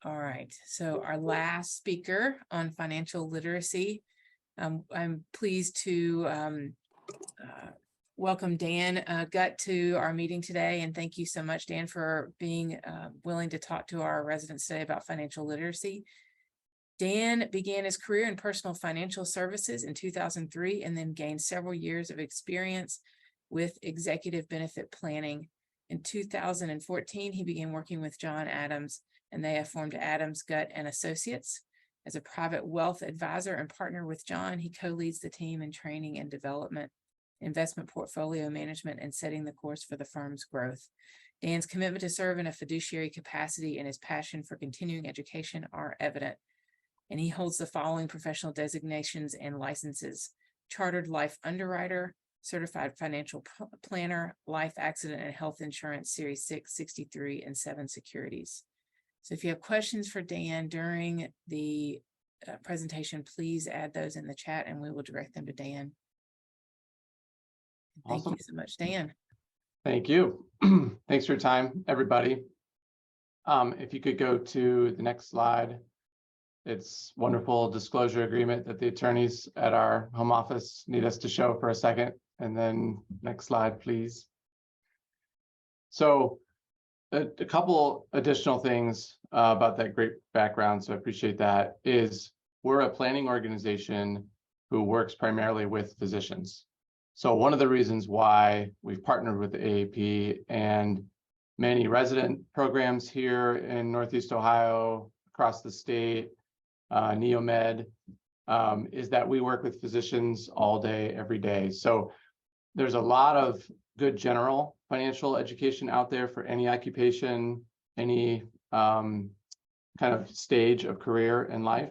All right, so our last speaker on financial literacy, I'm pleased to welcome Dan Gutt to our meeting today, and thank you so much, Dan, for being willing to talk to our residents today about financial literacy. Dan began his career in personal financial services in 2003 and then gained several years of experience with executive benefit planning. In 2014, he began working with John Adams, and they have formed Adams, Gutt and Associates. As a private wealth advisor and partner with John, he co-leads the team in training and development, investment portfolio management, and setting the course for the firm's growth. Dan's commitment to serve in a fiduciary capacity and his passion for continuing education are evident. And he holds the following professional designations and licenses: Chartered Life Underwriter, Certified Financial Planner, Life Accident and Health Insurance Series 6, 63, and 7 securities. So if you have questions for Dan during the presentation, please add those in the chat and we will direct them to Dan. Thank you so much, Dan. Thank you. Thanks for your time, everybody. If you could go to the next slide. It's wonderful disclosure agreement that the attorneys at our home office need us to show for a second. And then next slide, please. So a couple additional things about that great background, so I appreciate that, is we're a planning organization who works primarily with physicians. So one of the reasons why we've partnered with the AAP and many resident programs here in Northeast Ohio, across the state, Neomed, is that we work with physicians all day, every day. So there's a lot of good general financial education out there for any occupation, any kind of stage of career in life.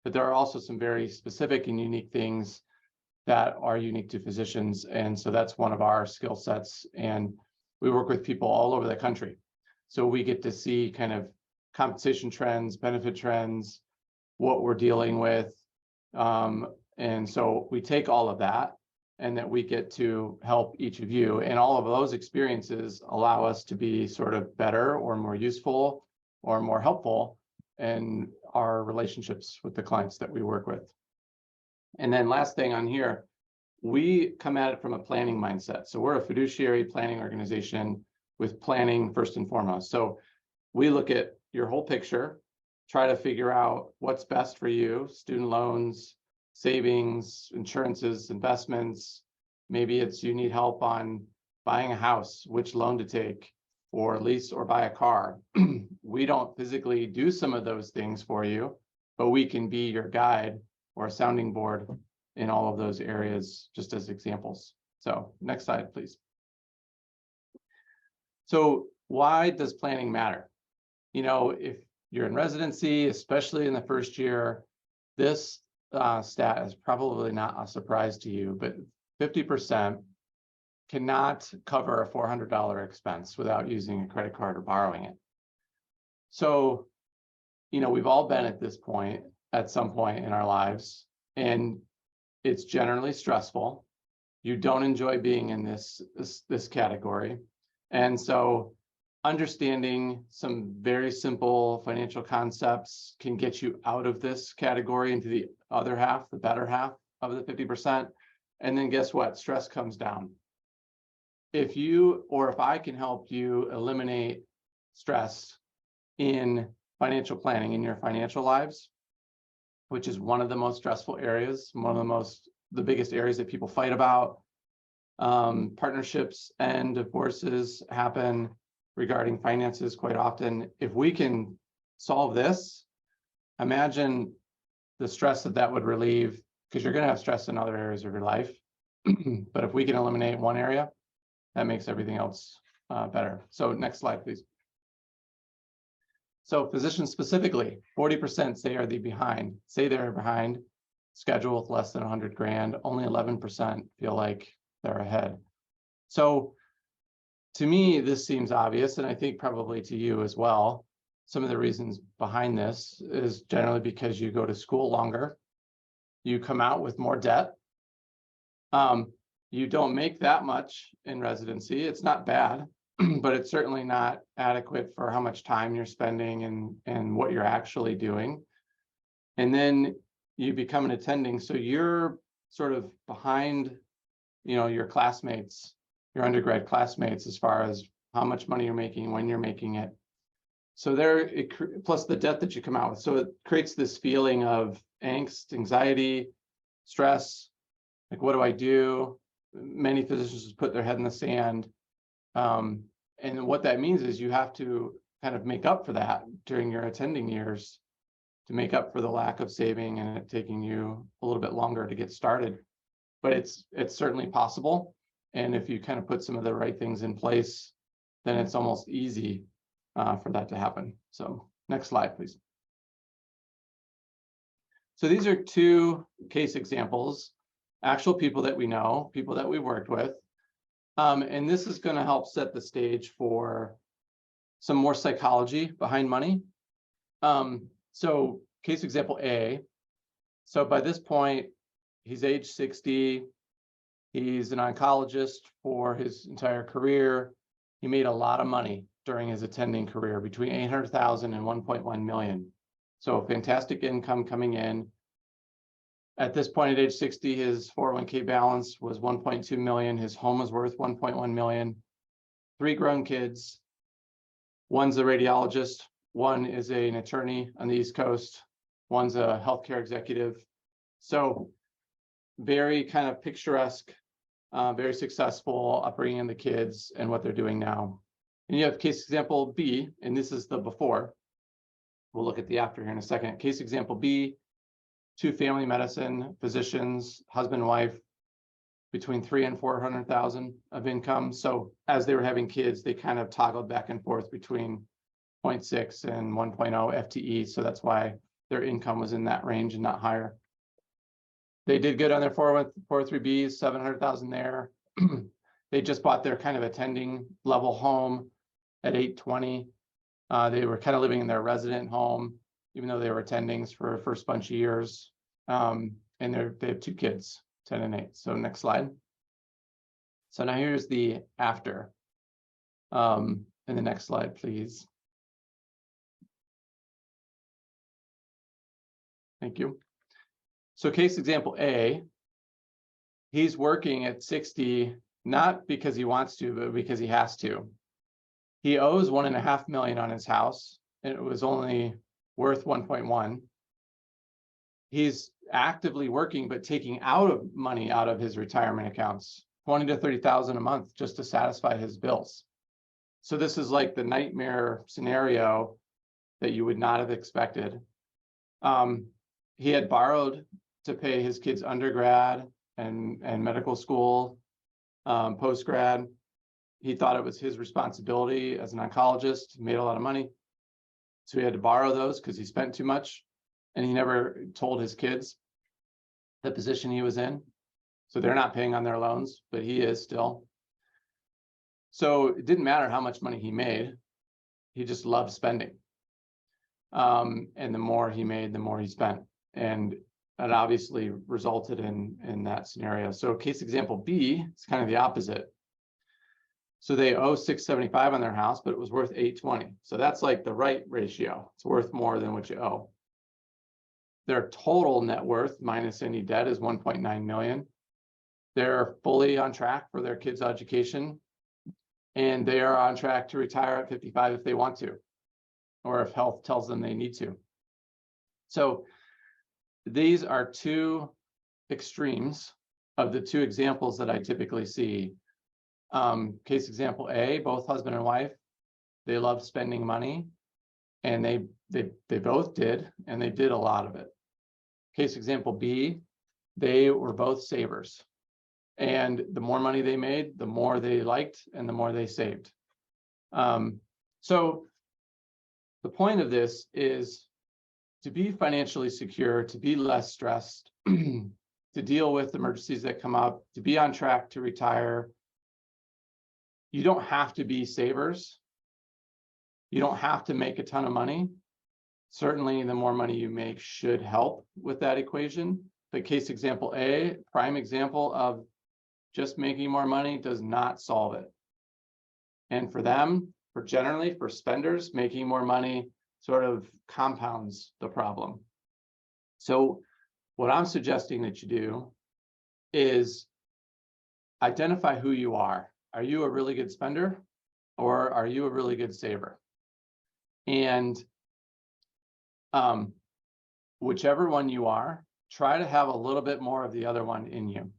But there are also some very specific and unique things that are unique to physicians. And so that's one of our skill sets. And we work with people all over the country. So we get to see kind of compensation trends, benefit trends, what we're dealing with. And so we take all of that and that we get to help each of you. And all of those experiences allow us to be sort of better or more useful or more helpful in our relationships with the clients that we work with. And then last thing on here, we come at it from a planning mindset. So we're a fiduciary planning organization with planning first and foremost. So we look at your whole picture, try to figure out what's best for you: student loans, savings, insurances, investments. Maybe it's you need help on buying a house, which loan to take, or lease or buy a car. We don't physically do some of those things for you, but we can be your guide or a sounding board in all of those areas, just as examples. So next slide, please. So why does planning matter? You know, if you're in residency, especially in the first year, this stat is probably not a surprise to you, but 50% cannot cover a $400 expense without using a credit card or borrowing it. So, you know, we've all been at this point at some point in our lives, and it's generally stressful. You don't enjoy being in this category. And so understanding some very simple financial concepts can get you out of this category into the other half, the better half of the 50%. And then guess what? Stress comes down. If you, or if I can help you eliminate stress in financial planning in your financial lives, which is one of the most stressful areas, one of the biggest areas that people fight about. Partnerships and divorces happen regarding finances quite often. If we can solve this, imagine the stress that would relieve, because you're going to have stress in other areas of your life. But if we can eliminate one area, that makes everything else better. So next slide, please. So physicians specifically, 40% say they're behind schedule with less than 100 grand. Only 11% feel like they're ahead. So to me, this seems obvious, and I think probably to you as well. Some of the reasons behind this is generally because you go to school longer, you come out with more debt, you don't make that much in residency. It's not bad, but it's certainly not adequate for how much time you're spending and what you're actually doing. And then you become an attending, so you're sort of behind, your classmates, your undergrad classmates, as far as how much money you're making, when you're making it. So plus the debt that you come out with. So it creates this feeling of angst, anxiety, stress. Like, what do I do? Many physicians just put their head in the sand. And what that means is you have to kind of make up for that during your attending years, to make up for the lack of saving and it taking you a little bit longer to get started. But it's certainly possible. And if you kind of put some of the right things in place, then it's almost easy for that to happen. So next slide, please. So these are two case examples, actual people that we know, people that we worked with. And this is going to help set the stage for some more psychology behind money. So case example A. So by this point, he's age 60. He's an oncologist for his entire career. He made a lot of money during his attending career, between $800,000 and $1.1 million. So fantastic income coming in. At this point, at age 60, his 401k balance was $1.2 million. His home was worth $1.1 million. 3 grown kids. One's a radiologist. One is an attorney on the East Coast. One's a healthcare executive. So very kind of picturesque, very successful upbringing in the kids and what they're doing now. And you have case example B, and this is the before. We'll look at the after here in a second. Case example B, 2 family medicine physicians, husband and wife, between $300,000 and $400,000 of income. So as they were having kids, they kind of toggled back and forth between 0.6 and 1.0 FTE. So that's why their income was in that range and not higher. They did good on their 403Bs, $700,000 there. They just bought their kind of attending level home at 820. They were kind of living in their resident home, even though they were attendings for the first bunch of years. And they have 2 kids, 10 and 8. So next slide. So now here's the after. And the next slide, please. Thank you. So case example A, he's working at 60, not because he wants to, but because he has to. He owes $1.5 million on his house, and it was only worth 1.1. He's actively working, but taking money out of his retirement accounts, $20,000 to $30,000 a month, just to satisfy his bills. So this is like the nightmare scenario that you would not have expected. He had borrowed to pay his kids' undergrad and medical school, post-grad. He thought it was his responsibility as an oncologist, made a lot of money. So he had to borrow those because he spent too much, and he never told his kids the position he was in. So they're not paying on their loans, but he is still. So it didn't matter how much money he made. He just loved spending. And the more he made, the more he spent. And that obviously resulted in that scenario. So case example B is kind of the opposite. So they owe $675 on their house, but it was worth $820. So that's like the right ratio. It's worth more than what you owe. Their total net worth minus any debt is $1.9 million. They're fully on track for their kids' education, and they are on track to retire at 55 if they want to, or if health tells them they need to. So these are 2 extremes of the 2 examples that I typically see. Case example A, both husband and wife, they love spending money, and they both did, and they did a lot of it. Case example B, they were both savers, and the more money they made, the more they liked and the more they saved. So the point of this is to be financially secure, to be less stressed, to deal with emergencies that come up, to be on track to retire. You don't have to be savers. You don't have to make a ton of money. Certainly, the more money you make should help with that equation. But case example A, prime example of just making more money does not solve it. And for them, for spenders, making more money sort of compounds the problem. So what I'm suggesting that you do is identify who you are. Are you a really good spender, or are you a really good saver? And whichever one you are, try to have a little bit more of the other one in you,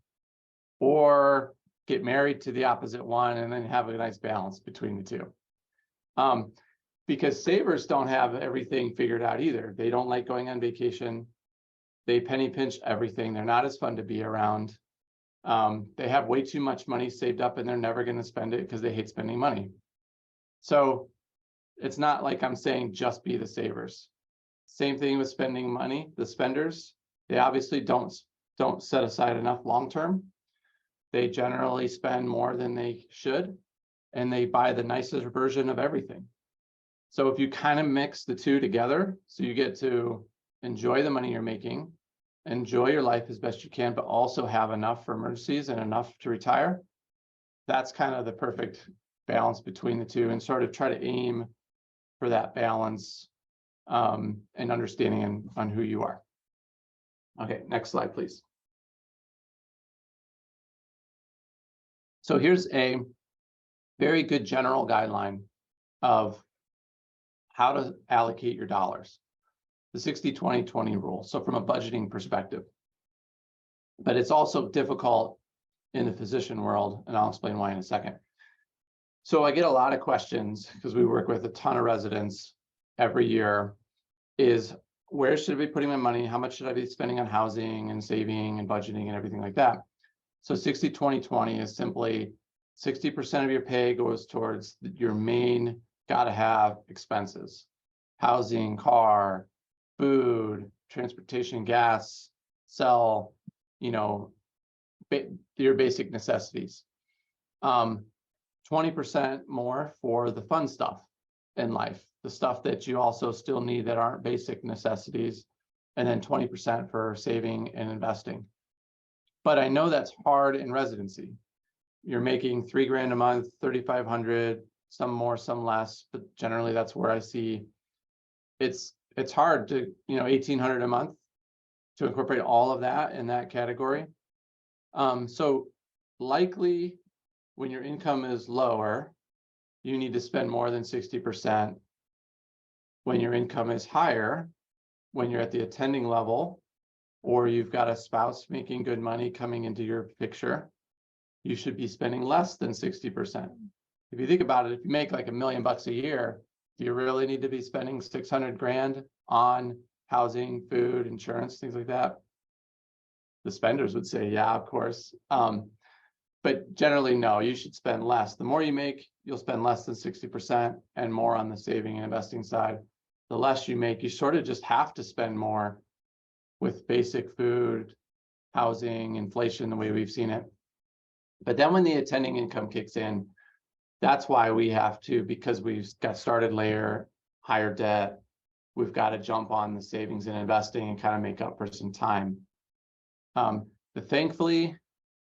or get married to the opposite one and then have a nice balance between the two. Because savers don't have everything figured out either. They don't like going on vacation. They penny pinch everything. They're not as fun to be around. They have way too much money saved up and they're never going to spend it because they hate spending money. So it's not like I'm saying just be the savers. Same thing with spending money. The spenders, they obviously don't set aside enough long-term. They generally spend more than they should, and they buy the nicest version of everything. So if you kind of mix the two together, so you get to enjoy the money you're making, enjoy your life as best you can, but also have enough for emergencies and enough to retire, that's kind of the perfect balance between the two, and sort of try to aim for that balance and understanding on who you are. Okay, next slide, please. So here's a very good general guideline of how to allocate your dollars, the 60-20-20 rule. So from a budgeting perspective, but it's also difficult in the physician world, and I'll explain why in a second. So I get a lot of questions because we work with a ton of residents every year, is where should I be putting my money? How much should I be spending on housing and saving and budgeting and everything like that? So 60-20-20 is simply 60% of your pay goes towards your main gotta have expenses: housing, car, food, transportation, gas, cell, your basic necessities. 20% more for the fun stuff in life, the stuff that you also still need that aren't basic necessities, and then 20% for saving and investing. But I know that's hard in residency. You're making $3,000 a month, 3,500, some more, some less, but generally that's where I see it's hard to, 1,800 a month to incorporate all of that in that category. So likely when your income is lower, you need to spend more than 60%. When your income is higher, when you're at the attending level, or you've got a spouse making good money coming into your picture, you should be spending less than 60%. If you think about it, if you make like $1 million a year, do you really need to be spending 600 grand on housing, food, insurance, things like that? The spenders would say, yeah, of course. But generally, no, you should spend less. The more you make, you'll spend less than 60% and more on the saving and investing side. The less you make, you sort of just have to spend more with basic food, housing, inflation, the way we've seen it. But then when the attending income kicks in, that's why we have to, because we've got started layer, higher debt, we've got to jump on the savings and investing and kind of make up for some time. But thankfully,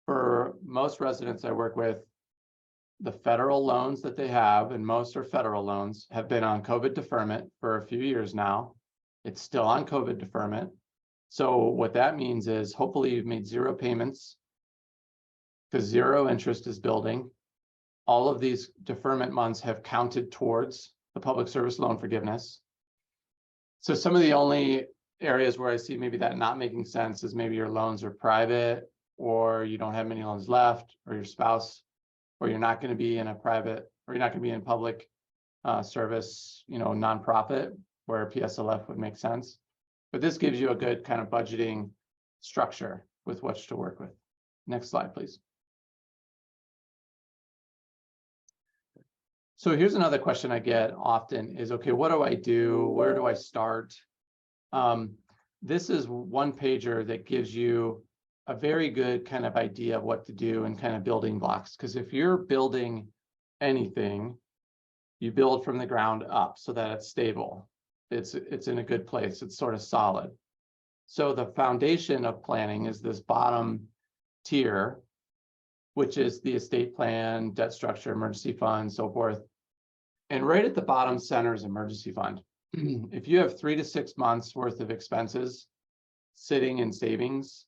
for most residents I work with, the federal loans that they have, and most are federal loans, have been on COVID deferment for a few years now. It's still on COVID deferment. So what that means is hopefully you've made zero payments, because zero interest is building. All of these deferment months have counted towards the public service loan forgiveness. So some of the only areas where I see maybe that not making sense is maybe your loans are private, or you don't have many loans left, or your spouse, or you're not going to be in a private, or you're not going to be in public service, nonprofit, where PSLF would make sense. But this gives you a good kind of budgeting structure with which to work with. Next slide, please. So here's another question I get often is, okay, what do I do? Where do I start? This is one pager that gives you a very good kind of idea of what to do and kind of building blocks. Because if you're building anything, you build from the ground up so that it's stable. It's in a good place. It's sort of solid. So the foundation of planning is this bottom tier. which is the estate plan, debt structure, emergency fund, so forth. And right at the bottom center is emergency fund. If you have 3 to 6 months worth of expenses sitting in savings,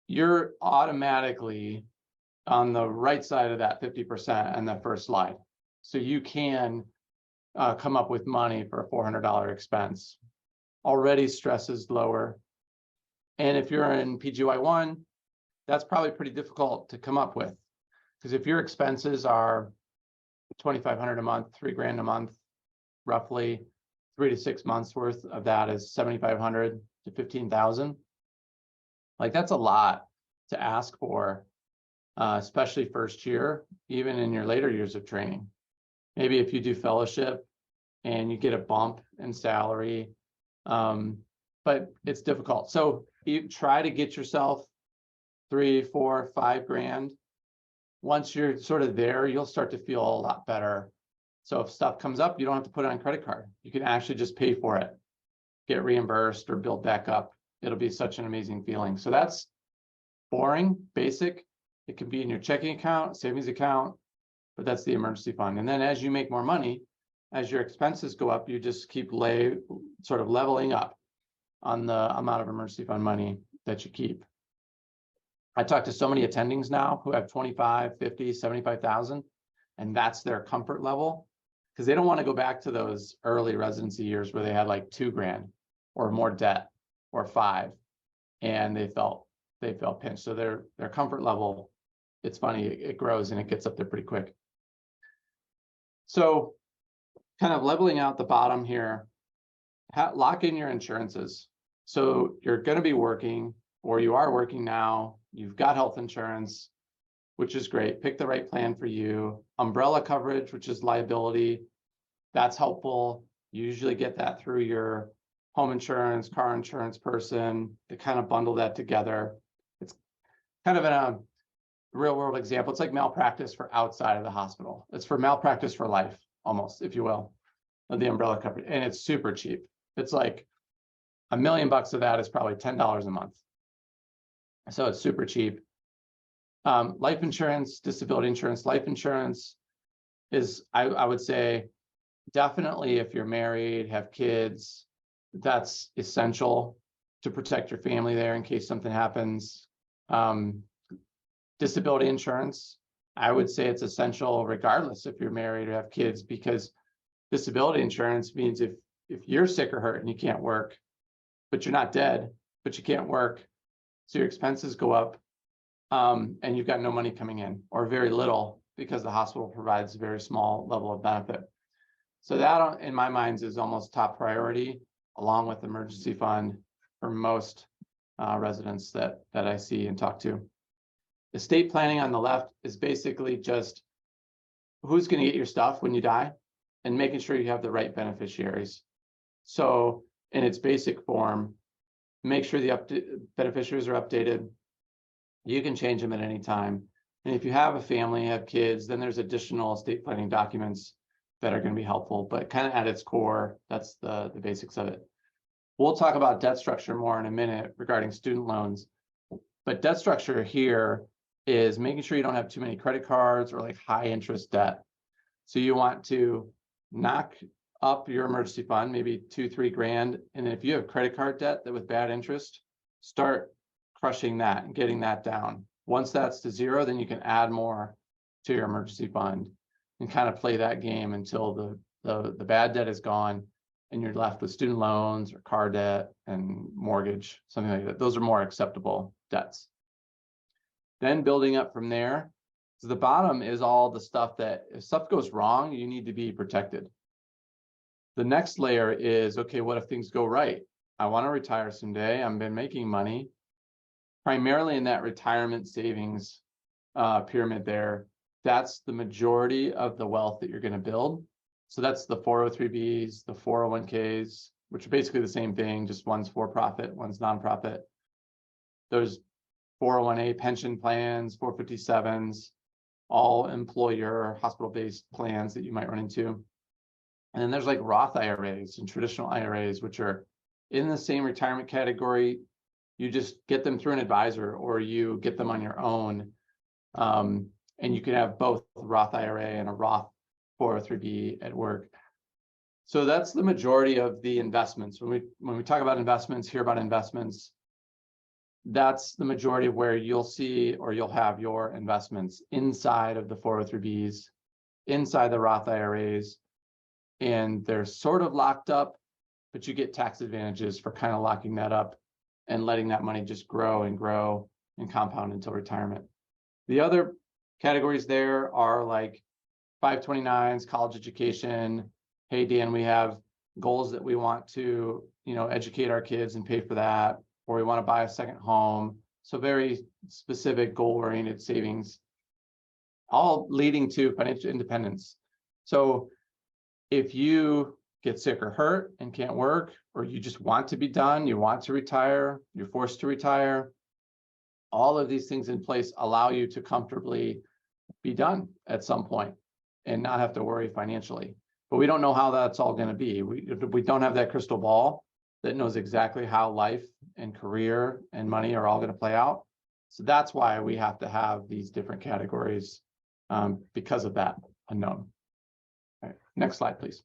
you're automatically on the right side of that 50% on the first slide. So you can come up with money for a $400 expense. Already stress is lower. And if you're in PGY1, that's probably pretty difficult to come up with. Because if your expenses are $2,500 a month, $3,000 a month, roughly 3 to 6 months worth of that is $7,500 to $15,000. Like that's a lot to ask for, especially first year, even in your later years of training. Maybe if you do fellowship and you get a bump in salary, but it's difficult. So you try to get yourself 3, 4, 5 grand. Once you're sort of there, you'll start to feel a lot better. So if stuff comes up, you don't have to put it on credit card. You can actually just pay for it, get reimbursed or build back up. It'll be such an amazing feeling. So that's boring, basic. It can be in your checking account, savings account, but that's the emergency fund. And then as you make more money, as your expenses go up, you just keep sort of leveling up on the amount of emergency fund money that you keep. I talk to so many attendings now who have 25, 50, 75,000, and that's their comfort level because they don't want to go back to those early residency years where they had like 2 grand or more debt or 5, and they felt pinched. So their comfort level, it's funny, it grows and it gets up there pretty quick. So kind of leveling out the bottom here, lock in your insurances. So you're going to be working, or you are working now, you've got health insurance, which is great. Pick the right plan for you. Umbrella coverage, which is liability, that's helpful. You usually get that through your home insurance, car insurance person to kind of bundle that together. It's kind of in a real world example. It's like malpractice for outside of the hospital. It's for malpractice for life, almost, if you will, of the umbrella coverage. And it's super cheap. It's like $1 million of that is probably $10 a month. So it's super cheap. Life insurance, disability insurance, life insurance is, I would say, definitely if you're married, have kids, that's essential to protect your family there in case something happens. Disability insurance, I would say it's essential regardless if you're married or have kids, because disability insurance means if you're sick or hurt and you can't work, but you're not dead, but you can't work, so your expenses go up, and you've got no money coming in or very little because the hospital provides a very small level of benefit. So that, in my mind, is almost top priority, along with the emergency fund for most residents that I see and talk to. Estate planning on the left is basically just who's going to get your stuff when you die and making sure you have the right beneficiaries. So in its basic form, make sure the beneficiaries are updated. You can change them at any time. And if you have a family, have kids, then there's additional estate planning documents that are going to be helpful, but kind of at its core, that's the basics of it. We'll talk about debt structure more in a minute regarding student loans, but debt structure here is making sure you don't have too many credit cards or like high interest debt. So you want to knock up your emergency fund, maybe 2-3 grand. And if you have credit card debt that with bad interest, start crushing that and getting that down. Once that's to 0, then you can add more to your emergency fund and kind of play that game until the bad debt is gone and you're left with student loans or car debt and mortgage, something like that. Those are more acceptable debts. Then building up from there. So the bottom is all the stuff that if stuff goes wrong, you need to be protected. The next layer is, okay, what if things go right? I want to retire someday. I've been making money, primarily in that retirement savings pyramid there. That's the majority of the wealth that you're going to build. So that's the 403Bs, the 401Ks, which are basically the same thing, just one's for-profit, one's nonprofit. There's 401A pension plans, 457s, all employer hospital-based plans that you might run into. And then there's like Roth IRAs and traditional IRAs, which are in the same retirement category. You just get them through an advisor or you get them on your own. And you can have both Roth IRA and a Roth 403b at work. So that's the majority of the investments. When we talk about investments, hear about investments, that's the majority of where you'll see or you'll have your investments inside of the 403bs, inside the Roth IRAs, and they're sort of locked up, but you get tax advantages for kind of locking that up and letting that money just grow and compound until retirement. The other categories there are like 529s, college education. Hey, Dan, we have goals that we want to, educate our kids and pay for that, or we want to buy a second home. So very specific goal-oriented savings, all leading to financial independence. So if you get sick or hurt and can't work, or you just want to be done, you want to retire, you're forced to retire, all of these things in place allow you to comfortably be done at some point and not have to worry financially. But we don't know how that's all going to be. We don't have that crystal ball that knows exactly how life and career and money are all going to play out. So that's why we have to have these different categories because of that unknown. All right, next slide, please.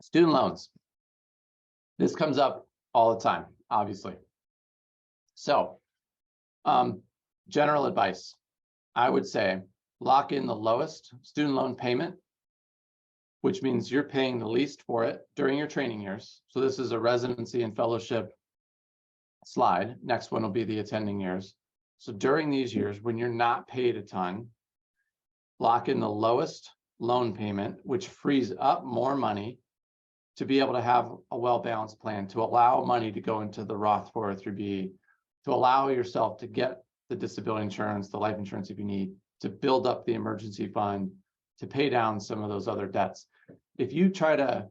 Student loans. This comes up all the time, obviously. So, general advice, I would say lock in the lowest student loan payment, which means you're paying the least for it during your training years. So this is a residency and fellowship slide. Next one will be the attending years. So during these years, when you're not paid a ton, lock in the lowest loan payment, which frees up more money to be able to have a well-balanced plan, to allow money to go into the Roth 403b, to allow yourself to get the disability insurance, the life insurance if you need, to build up the emergency fund, to pay down some of those other debts. If you try to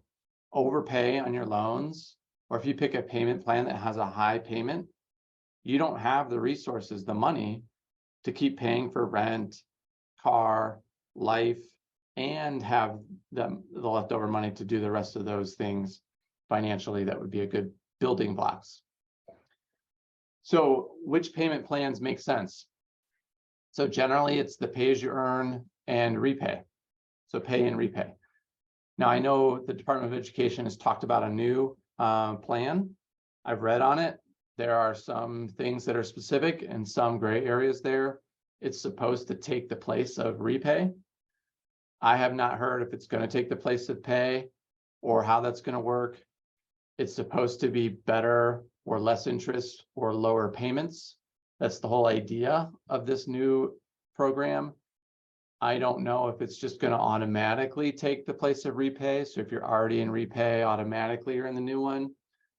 overpay on your loans, or if you pick a payment plan that has a high payment, you don't have the resources, the money to keep paying for rent, car, life, and have the leftover money to do the rest of those things financially. That would be a good building blocks. So which payment plans make sense? So generally it's the pay as you earn and repay. So pay and repay. Now I know the Department of Education has talked about a new plan. I've read on it. There are some things that are specific and some gray areas there. It's supposed to take the place of repay. I have not heard if it's going to take the place of pay or how that's going to work. It's supposed to be better or less interest or lower payments. That's the whole idea of this new program. I don't know if it's just going to automatically take the place of repay. So if you're already in repay, automatically you're in the new one.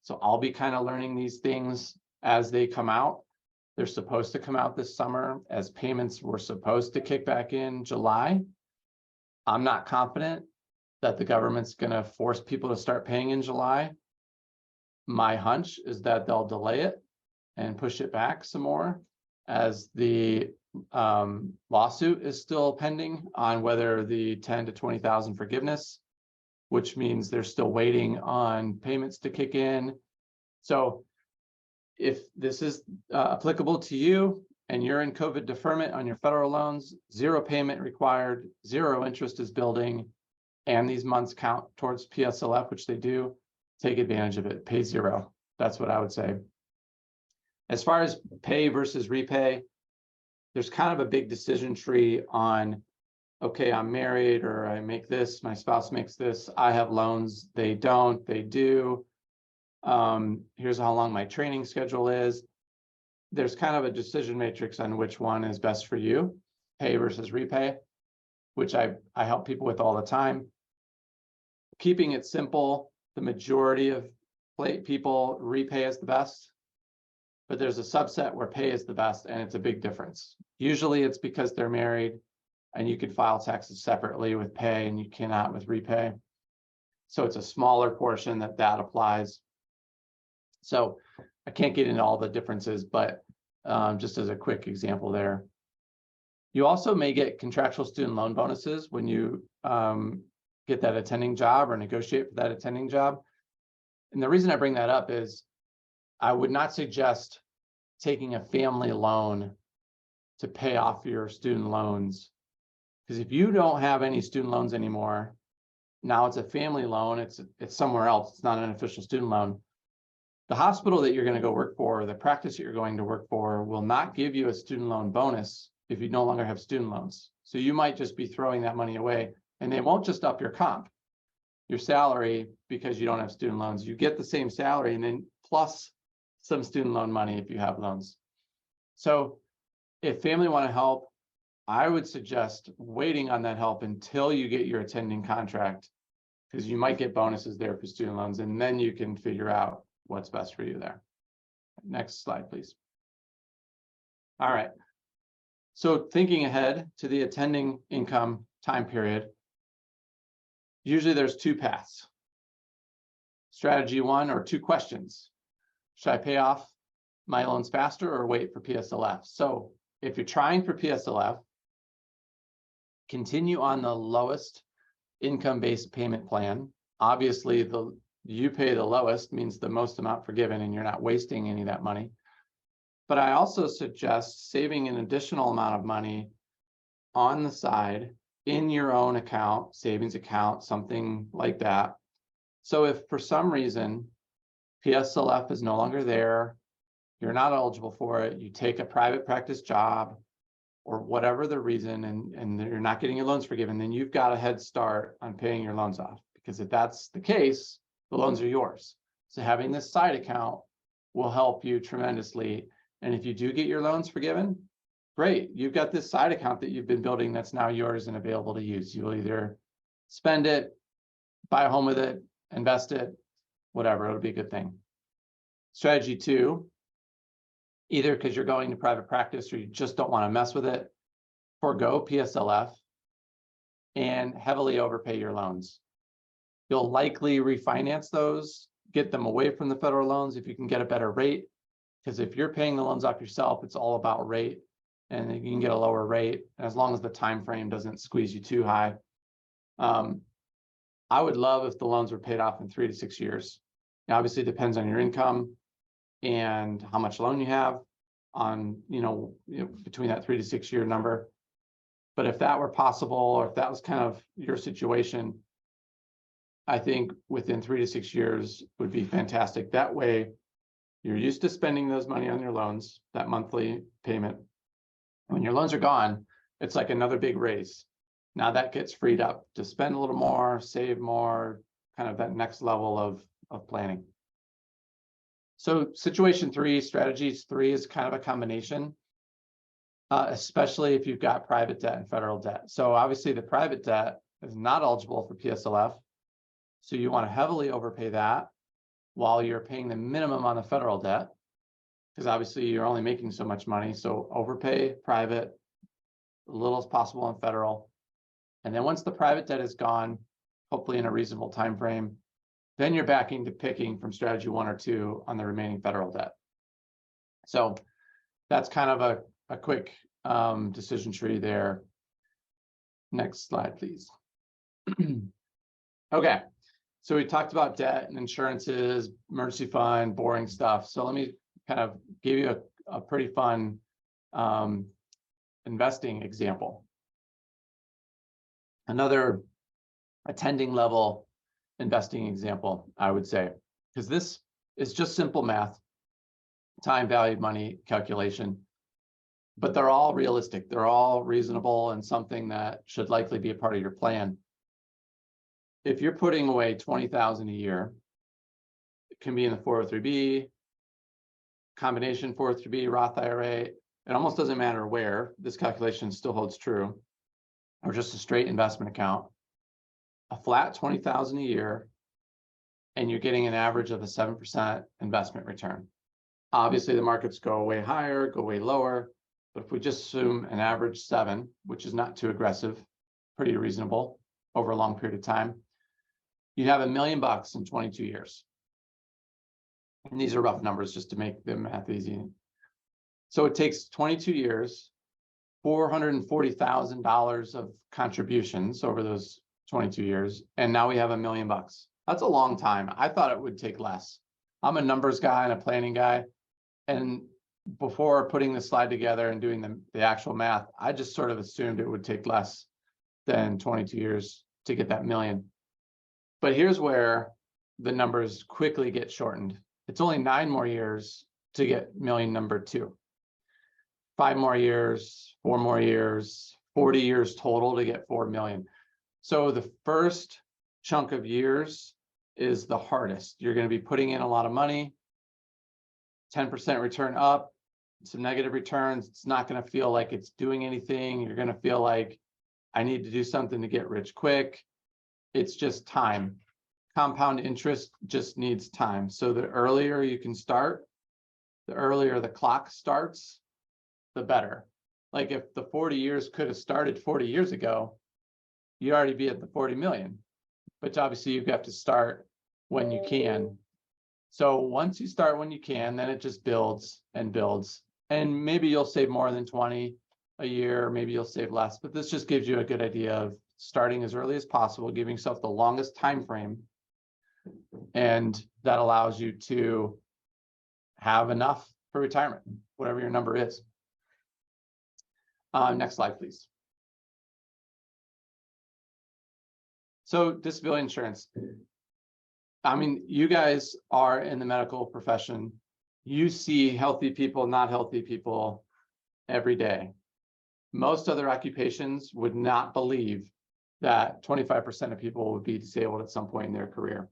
So I'll be kind of learning these things as they come out. They're supposed to come out this summer, as payments were supposed to kick back in July. I'm not confident that the government's going to force people to start paying in July. My hunch is that they'll delay it and push it back some more, as the lawsuit is still pending on whether the 10 to 20,000 forgiveness, which means they're still waiting on payments to kick in. So if this is applicable to you and you're in COVID deferment on your federal loans, zero payment required, zero interest is building, and these months count towards PSLF, which they do, take advantage of it, pay zero. That's what I would say. As far as pay versus repay, there's kind of a big decision tree on, okay, I'm married, or I make this, my spouse makes this, I have loans, they don't, they do. Here's how long my training schedule is. There's kind of a decision matrix on which one is best for you, pay versus repay, which I help people with all the time. Keeping it simple, the majority of people repay is the best, but there's a subset where pay is the best, and it's a big difference. Usually it's because they're married and you can file taxes separately with pay and you cannot with repay. So it's a smaller portion that applies. So I can't get into all the differences, but just as a quick example there. You also may get contractual student loan bonuses when you get that attending job or negotiate for that attending job. And the reason I bring that up is I would not suggest taking a family loan to pay off your student loans. Because if you don't have any student loans anymore, now it's a family loan, it's somewhere else, it's not an official student loan. The hospital that you're going to go work for, the practice that you're going to work for, will not give you a student loan bonus if you no longer have student loans. So you might just be throwing that money away, and they won't just up your comp, your salary, because you don't have student loans. You get the same salary and then plus some student loan money if you have loans. So if family want to help, I would suggest waiting on that help until you get your attending contract, because you might get bonuses there for student loans, and then you can figure out what's best for you there. Next slide, please. All right. So thinking ahead to the attending income time period, usually there's two paths. Strategy one, or two questions. Should I pay off my loans faster or wait for PSLF? So if you're trying for PSLF, continue on the lowest income-based payment plan. Obviously, you pay the lowest means the most amount forgiven, and you're not wasting any of that money. But I also suggest saving an additional amount of money on the side in your own account, savings account, something like that. So if for some reason PSLF is no longer there, you're not eligible for it, you take a private practice job or whatever the reason, and you're not getting your loans forgiven, then you've got a head start on paying your loans off. Because if that's the case, the loans are yours. So having this side account will help you tremendously. And if you do get your loans forgiven, great. You've got this side account that you've been building that's now yours and available to use. You'll either spend it, buy a home with it, invest it, whatever, it'll be a good thing. Strategy two, either because you're going to private practice or you just don't want to mess with it, forego PSLF and heavily overpay your loans. You'll likely refinance those, get them away from the federal loans if you can get a better rate. Because if you're paying the loans off yourself, it's all about rate, and you can get a lower rate as long as the time frame doesn't squeeze you too high. I would love if the loans were paid off in 3 to 6 years. Now, obviously, it depends on your income and how much loan you have on, between that 3 to 6 year number. But if that were possible, or if that was kind of your situation, I think within 3 to 6 years would be fantastic. That way, you're used to spending those money on your loans, that monthly payment. When your loans are gone, it's like another big raise. Now that gets freed up to spend a little more, save more, kind of that next level of planning. So situation three, strategies three, is kind of a combination, especially if you've got private debt and federal debt. So obviously the private debt is not eligible for PSLF. So you want to heavily overpay that while you're paying the minimum on the federal debt, because obviously you're only making so much money. So overpay private, as little as possible on federal. And then once the private debt is gone, hopefully in a reasonable time frame, then you're back into picking from strategy one or two on the remaining federal debt. So that's kind of a quick decision tree there. Next slide, please. Okay, so we talked about debt and insurances, emergency fund, boring stuff. So let me kind of give you a pretty fun investing example. Another attending level investing example, I would say, because this is just simple math, time valued money calculation, but they're all realistic. They're all reasonable and something that should likely be a part of your plan. If you're putting away $20,000 a year, it can be in the 403B, combination 403B, Roth IRA. It almost doesn't matter where. This calculation still holds true, or just a straight investment account. A flat $20,000 a year, and you're getting an average of a 7% investment return. Obviously, the markets go way higher, go way lower, but if we just assume an average 7, which is not too aggressive, pretty reasonable over a long period of time, you'd have $1 million in 22 years. And these are rough numbers just to make the math easy. So it takes 22 years, $440,000 of contributions over those 22 years, and now we have $1 million. That's a long time. I thought it would take less. I'm a numbers guy and a planning guy, and before putting the slide together and doing the actual math, I just sort of assumed it would take less than 22 years to get that million. But here's where the numbers quickly get shortened. It's only 9 more years to get million number 2. 5 more years, 4 more years, 40 years total to get 4 million. So the first chunk of years is the hardest. You're going to be putting in a lot of money, 10% return up, some negative returns. It's not going to feel like it's doing anything. You're going to feel like I need to do something to get rich quick. It's just time. Compound interest just needs time. So the earlier you can start, the earlier the clock starts, the better. Like if the 40 years could have started 40 years ago, you'd already be at the 40 million. But obviously you have to start when you can. So once you start when you can, then it just builds and builds. And maybe you'll save more than 20 a year, maybe you'll save less, but this just gives you a good idea of starting as early as possible, giving yourself the longest time frame. And that allows you to have enough for retirement, whatever your number is. Next slide, please. So disability insurance. I mean, you guys are in the medical profession. You see healthy people, not healthy people every day. Most other occupations would not believe that 25% of people would be disabled at some point in their career.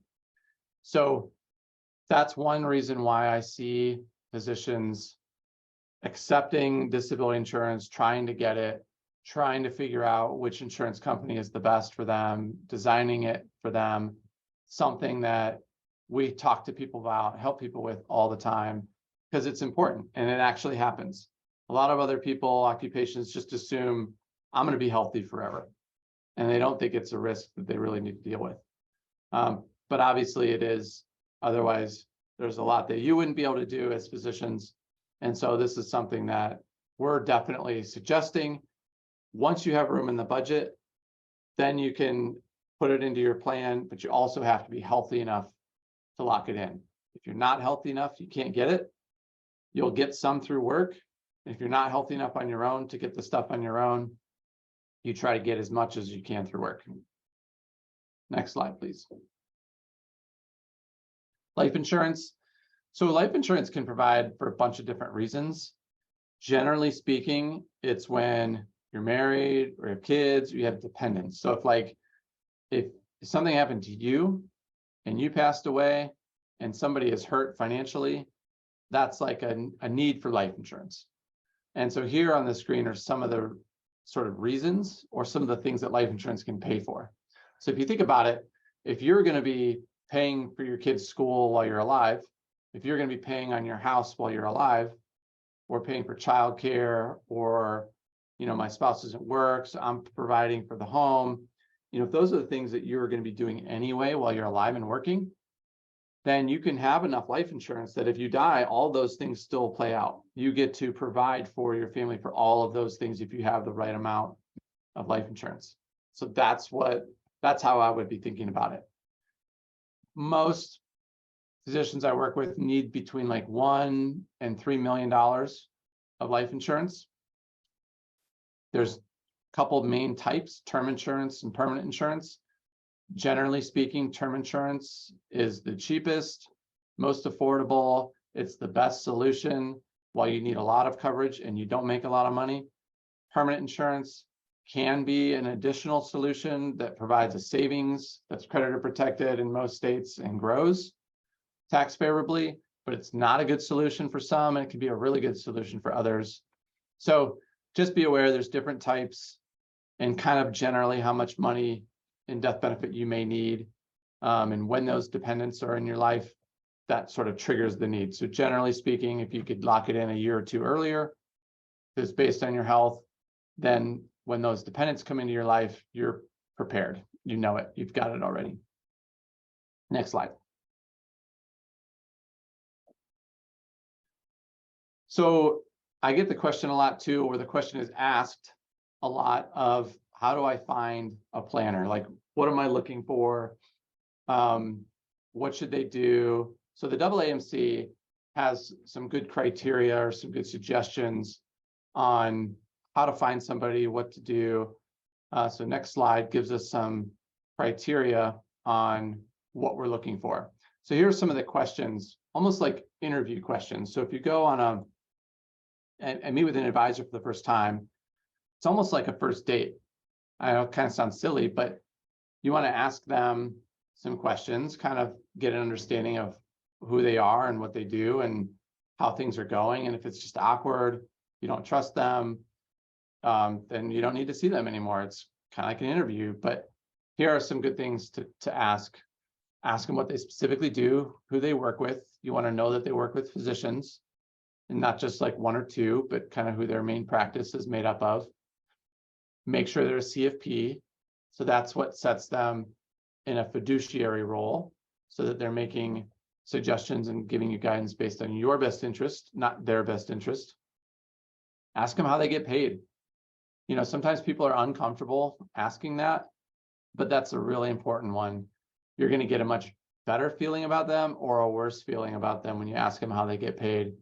So that's one reason why I see physicians accepting disability insurance, trying to get it, trying to figure out which insurance company is the best for them, designing it for them, something that we talk to people about, help people with all the time, because it's important and it actually happens. A lot of other people, occupations just assume I'm going to be healthy forever, and they don't think it's a risk that they really need to deal with. But obviously it is. Otherwise, there's a lot that you wouldn't be able to do as physicians. And so this is something that we're definitely suggesting. Once you have room in the budget, then you can put it into your plan, but you also have to be healthy enough to lock it in. If you're not healthy enough, you can't get it. You'll get some through work. If you're not healthy enough on your own to get the stuff on your own, you try to get as much as you can through work. Next slide, please. Life insurance. So life insurance can provide for a bunch of different reasons. Generally speaking, it's when you're married or have kids, or you have dependents. So if something happened to you and you passed away and somebody is hurt financially, that's like a need for life insurance. And so here on the screen are some of the sort of reasons or some of the things that life insurance can pay for. So if you think about it, if you're going to be paying for your kids' school while you're alive, if you're going to be paying on your house while you're alive, or paying for childcare, or, you know, my spouse doesn't work, so I'm providing for the home, you know, if those are the things that you're going to be doing anyway while you're alive and working, then you can have enough life insurance that if you die, all those things still play out. You get to provide for your family for all of those things if you have the right amount of life insurance. So that's how I would be thinking about it. Most physicians I work with need between like $1 and $3 million of life insurance. There's a couple of main types: term insurance and permanent insurance. Generally speaking, term insurance is the cheapest, most affordable. It's the best solution while you need a lot of coverage and you don't make a lot of money. Permanent insurance can be an additional solution that provides a savings that's creditor protected in most states and grows tax favorably, but it's not a good solution for some, and it can be a really good solution for others. So just be aware there's different types and kind of generally how much money in death benefit you may need, and when those dependents are in your life, that sort of triggers the need. So generally speaking, if you could lock it in a year or two earlier, if it's based on your health, then when those dependents come into your life, you're prepared. You know it, you've got it already. Next slide. So I get the question a lot too, or the question is asked a lot of, how do I find a planner? Like, what am I looking for? What should they do? So the AAMC has some good criteria or some good suggestions on how to find somebody, what to do. So next slide gives us some criteria on what we're looking for. So here's some of the questions, almost like interview questions. So if you go on and meet with an advisor for the first time, it's almost like a first date. I know it kind of sounds silly, but you want to ask them some questions, kind of get an understanding of who they are and what they do and how things are going. And if it's just awkward, you don't trust them, then you don't need to see them anymore. It's kind of like an interview. But here are some good things to ask. Ask them what they specifically do, who they work with. You want to know that they work with physicians and not just like one or two, but kind of who their main practice is made up of. Make sure they're a CFP. So that's what sets them in a fiduciary role, so that they're making suggestions and giving you guidance based on your best interest, not their best interest. Ask them how they get paid. You know, sometimes people are uncomfortable asking that, but that's a really important one. You're going to get a much better feeling about them or a worse feeling about them when you ask them how they get paid.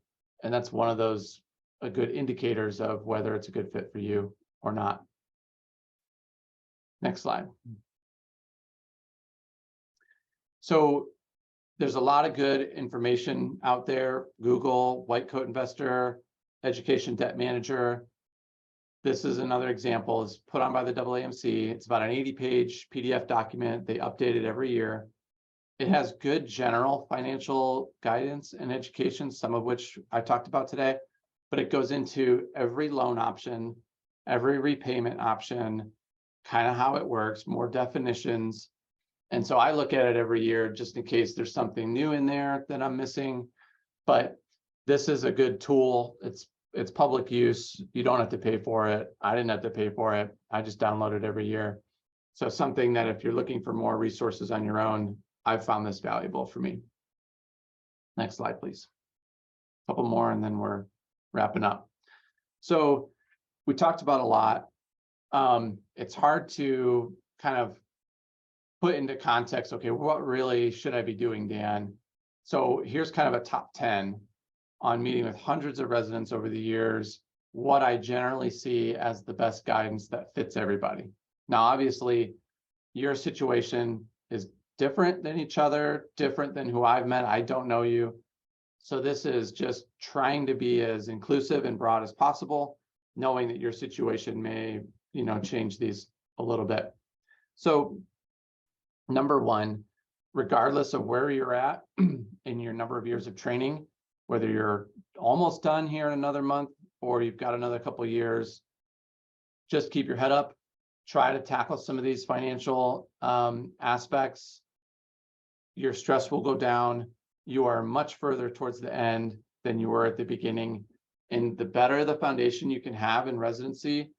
And that's one of those good indicators of whether it's a good fit for you or not. Next slide. So there's a lot of good information out there. Google, White Coat Investor, Education Debt Manager. This is another example. It's put on by the AAMC. It's about an 80-page PDF document. They update it every year. It has good general financial guidance and education, some of which I talked about today, but it goes into every loan option, every repayment option, kind of how it works, more definitions. And so I look at it every year just in case there's something new in there that I'm missing. But this is a good tool. It's public use. You don't have to pay for it. I didn't have to pay for it. I just download it every year. So something that if you're looking for more resources on your own, I've found this valuable for me. Next slide, please. A couple more and then we're wrapping up. So we talked about a lot. It's hard to kind of put into context, okay, what really should I be doing, Dan? So here's kind of a top 10 on meeting with hundreds of residents over the years, what I generally see as the best guidance that fits everybody. Now, obviously, your situation is different than each other, different than who I've met. I don't know you. So this is just trying to be as inclusive and broad as possible, knowing that your situation may, change these a little bit. So number one, regardless of where you're at in your number of years of training, whether you're almost done here in another month or you've got another couple of years, just keep your head up, try to tackle some of these financial aspects. Your stress will go down. You are much further towards the end than you were at the beginning. And the better the foundation you can have in residency,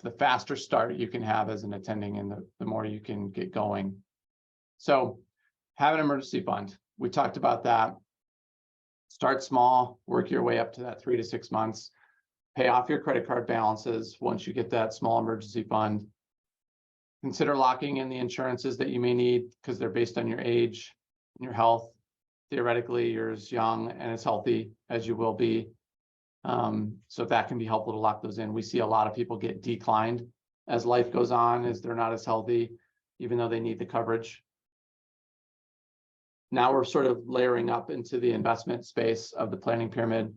the faster start you can have as an attending and the more you can get going. So have an emergency fund. We talked about that. Start small, work your way up to that 3 to 6 months, pay off your credit card balances once you get that small emergency fund. Consider locking in the insurances that you may need because they're based on your age and your health. Theoretically, you're as young and as healthy as you will be. So that can be helpful to lock those in. We see a lot of people get declined as life goes on, as they're not as healthy, even though they need the coverage. Now we're sort of layering up into the investment space of the planning pyramid.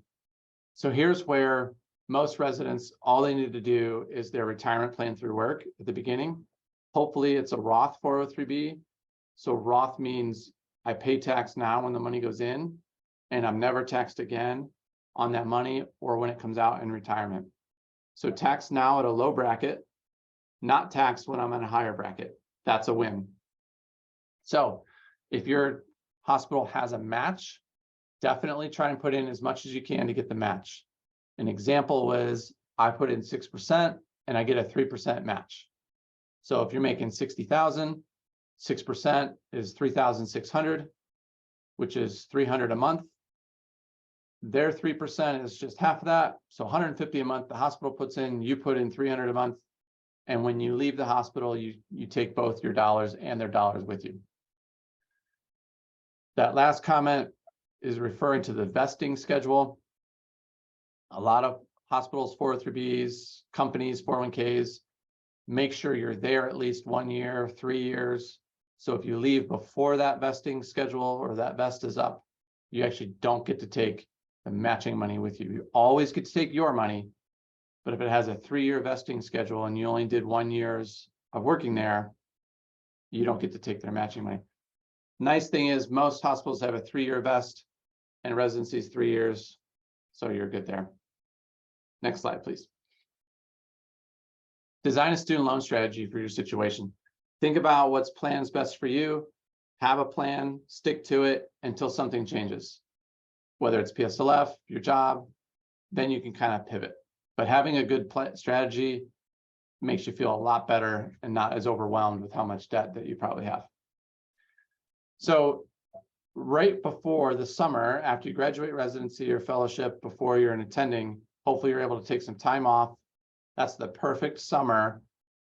So here's where most residents, all they need to do is their retirement plan through work at the beginning. Hopefully it's a Roth 403B. So Roth means I pay tax now when the money goes in, and I'm never taxed again on that money or when it comes out in retirement. So tax now at a low bracket, not taxed when I'm in a higher bracket. That's a win. So if your hospital has a match, definitely try and put in as much as you can to get the match. An example was I put in 6% and I get a 3% match. So if you're making $60,000, 6% is $3,600, which is $300 a month. Their 3% is just half of that. So $150 a month the hospital puts in, you put in $300 a month. And when you leave the hospital, you take both your dollars and their dollars with you. That last comment is referring to the vesting schedule. A lot of hospitals, 403Bs, companies, 401Ks, make sure you're there at least 1 year, 3 years. So if you leave before that vesting schedule or that vest is up, you actually don't get to take the matching money with you. You always get to take your money, but if it has a 3-year vesting schedule and you only did 1 year's of working there, you don't get to take their matching money. Nice thing is most hospitals have a 3-year vest and residency is 3 years. So you're good there. Next slide, please. Design a student loan strategy for your situation. Think about what's plans best for you. Have a plan, stick to it until something changes. Whether it's PSLF, your job, then you can kind of pivot. But having a good strategy makes you feel a lot better and not as overwhelmed with how much debt that you probably have. So right before the summer, after you graduate residency or fellowship, before you're attending, hopefully you're able to take some time off. That's the perfect summer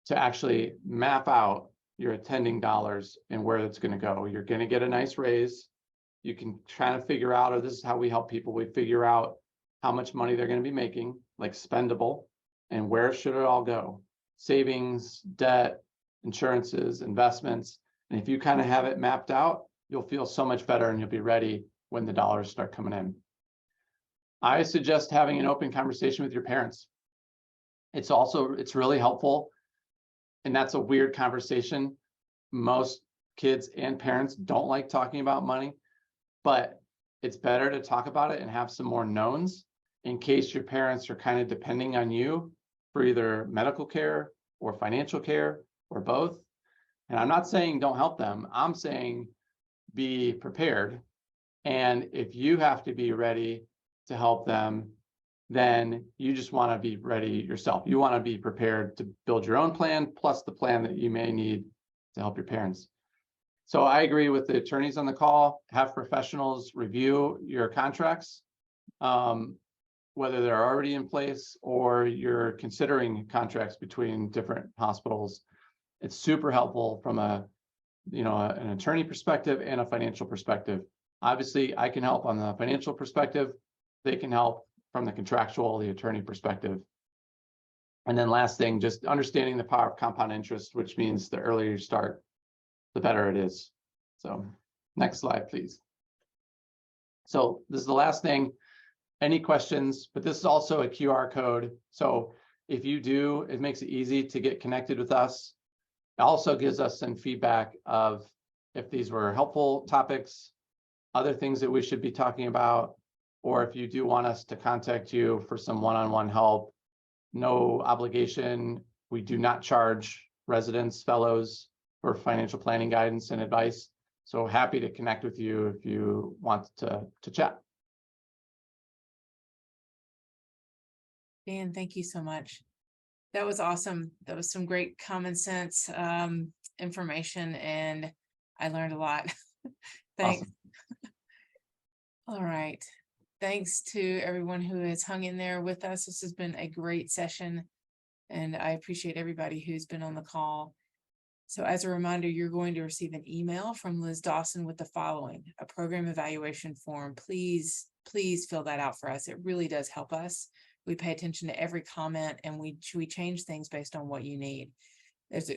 to actually map out your attending dollars and where it's going to go. You're going to get a nice raise. You can try to figure out, or this is how we help people. We figure out how much money they're going to be making, like spendable, and where should it all go? Savings, debt, insurances, investments. And if you kind of have it mapped out, you'll feel so much better and you'll be ready when the dollars start coming in. I suggest having an open conversation with your parents. It's really helpful. And that's a weird conversation. Most kids and parents don't like talking about money, but it's better to talk about it and have some more knowns in case your parents are kind of depending on you for either medical care or financial care or both. And I'm not saying don't help them. I'm saying be prepared. And if you have to be ready to help them, then you just want to be ready yourself. You want to be prepared to build your own plan, plus the plan that you may need to help your parents. So I agree with the attorneys on the call. Have professionals review your contracts, whether they're already in place or you're considering contracts between different hospitals. It's super helpful from an attorney perspective and a financial perspective. Obviously, I can help on the financial perspective. They can help from the contractual, the attorney perspective. And then last thing, just understanding the power of compound interest, which means the earlier you start, the better it is. So next slide, please. So this is the last thing. Any questions? But this is also a QR code. So if you do, it makes it easy to get connected with us. It also gives us some feedback of if these were helpful topics, other things that we should be talking about, or if you do want us to contact you for some one-on-one help. No obligation. We do not charge residents, fellows for financial planning guidance and advice. So happy to connect with you if you want to chat. Dan, thank you so much. That was awesome. That was some great common sense information, and I learned a lot. Thanks. Awesome. All right. Thanks to everyone who has hung in there with us. This has been a great session, and I appreciate everybody who's been on the call. So as a reminder, you're going to receive an email from Liz Dawson with the following: a program evaluation form. Please fill that out for us. It really does help us. We pay attention to every comment, and we change things based on what you need.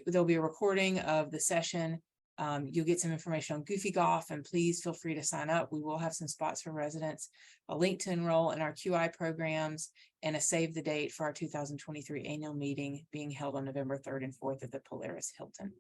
There'll be a recording of the session. You'll get some information on Goofy Golf, and please feel free to sign up. We will have some spots for residents, a link to enroll in our QI programs, and a save the date for our 2023 annual meeting being held on November 3rd and 4th at the Polaris Hilton.